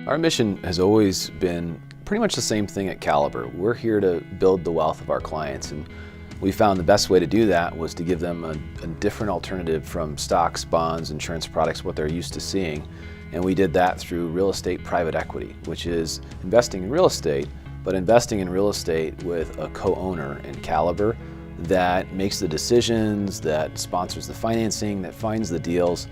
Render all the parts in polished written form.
Our mission has always been pretty much the same thing at Caliber. We're here to build the wealth of our clients, and we found the best way to do that was to give them a different alternative from stocks, bonds, insurance products, what they're used to seeing. And we did that through real estate private equity, which is investing in real estate, but investing in real estate with a co-owner in Caliber that makes the decisions, that sponsors the financing, that finds the deals,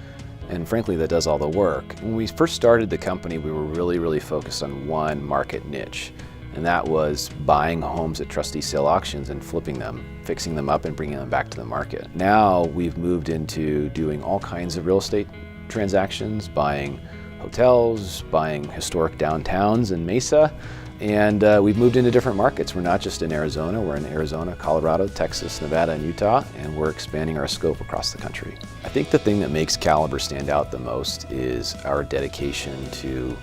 and frankly, that does all the work. When we first started the company, we were really focused on one market niche, and that was buying homes at trustee sale auctions and flipping them, fixing them up and bringing them back to the market. Now we've moved into doing all kinds of real estate transactions, buying hotels, buying historic downtowns in Mesa, and we've moved into different markets. We're not just in Arizona, we're in Arizona, Colorado, Texas, Nevada, and Utah, and we're expanding our scope across the country. I think the thing that makes Caliber stand out the most is our dedication to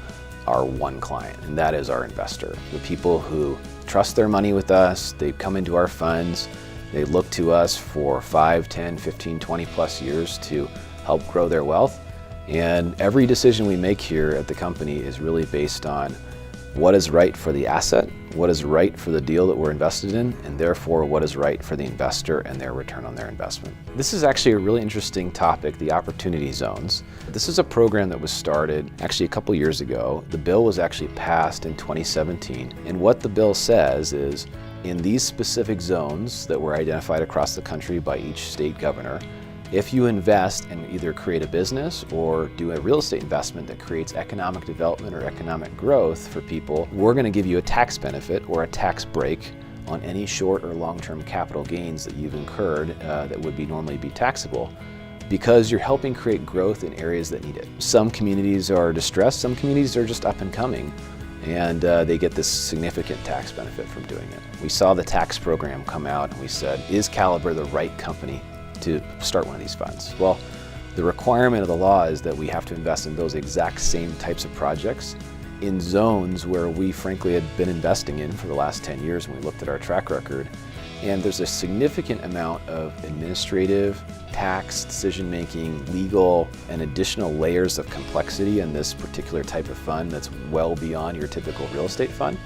our one client, and that is our investor. The people who trust their money with us, they come into our funds, they look to us for 5, 10, 15, 20 plus years to help grow their wealth. And every decision we make here at the company is really based on what is right for the asset, what is right for the deal that we're invested in, and therefore what is right for the investor and their return on their investment. This is actually a really interesting topic, the opportunity zones. This is a program that was started actually a couple years ago. The bill was actually passed in 2017, and what the bill says is in these specific zones that were identified across the country by each state governor, if you invest and either create a business or do a real estate investment that creates economic development or economic growth for people, we're going to give you a tax benefit or a tax break on any short or long-term capital gains that you've incurred that would normally be taxable, because you're helping create growth in areas that need it. Some communities are distressed, some communities are just up and coming, and they get this significant tax benefit from doing it. We saw the tax program come out and we said, is Caliber the right company to start one of these funds? Well, the requirement of the law is that we have to invest in those exact same types of projects in zones where we frankly had been investing in for the last 10 years when we looked at our track record. And there's a significant amount of administrative, tax, decision-making, legal, and additional layers of complexity in this particular type of fund that's well beyond your typical real estate fund.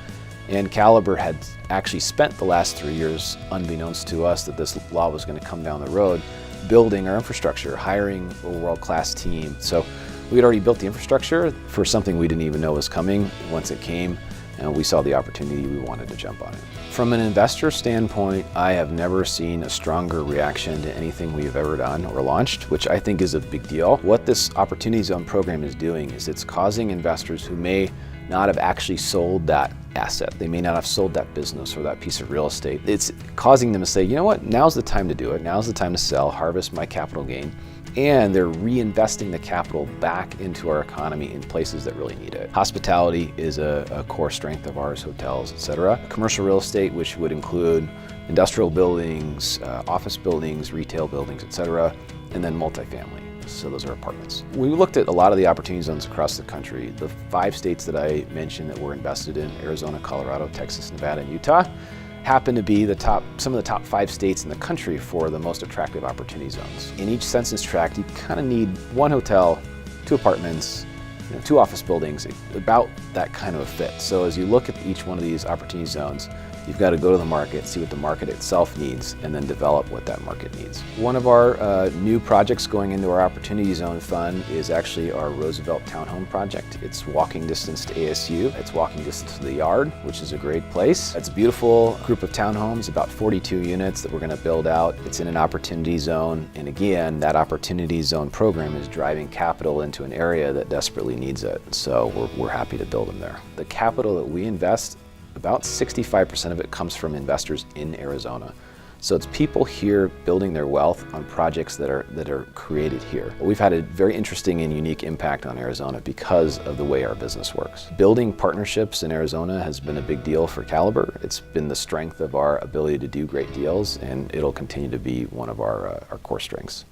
And Caliber had actually spent the last 3 years, unbeknownst to us that this law was going to come down the road, building our infrastructure, hiring a world-class team. So we had already built the infrastructure for something we didn't even know was coming. Once it came, and we saw the opportunity, we wanted to jump on it. From an investor standpoint, I have never seen a stronger reaction to anything we've ever done or launched, which I think is a big deal. What this Opportunity Zone program is doing is it's causing investors who may not have actually sold that asset, they may not have sold that business or that piece of real estate. It's causing them to say, you know what, now's the time to do it, now's the time to sell, harvest my capital gain, and they're reinvesting the capital back into our economy in places that really need it. Hospitality is a core strength of ours, hotels, etc. Commercial real estate, which would include industrial buildings, office buildings, retail buildings, etc., and then multifamily. So those are apartments. We looked at a lot of the opportunity zones across the country. The 5 states that I mentioned that we're invested in, Arizona, Colorado, Texas, Nevada, and Utah, happen to be some of the top 5 states in the country for the most attractive opportunity zones. In each census tract, you kind of need 1 hotel, 2 apartments, 2 office buildings, about that kind of a fit. So as you look at each one of these opportunity zones, you've got to go to the market, see what the market itself needs, and then develop what that market needs. One of our new projects going into our Opportunity Zone Fund is actually our Roosevelt Townhome project. It's walking distance to ASU. It's walking distance to the Yard, which is a great place. It's a beautiful group of townhomes, about 42 units that we're going to build out. It's in an Opportunity Zone, and again, that Opportunity Zone program is driving capital into an area that desperately needs it. So we're happy to build them there. The capital that we invest, about 65% of it comes from investors in Arizona. So it's people here building their wealth on projects that are created here. We've had a very interesting and unique impact on Arizona because of the way our business works. Building partnerships in Arizona has been a big deal for Caliber. It's been the strength of our ability to do great deals, and it'll continue to be one of our core strengths.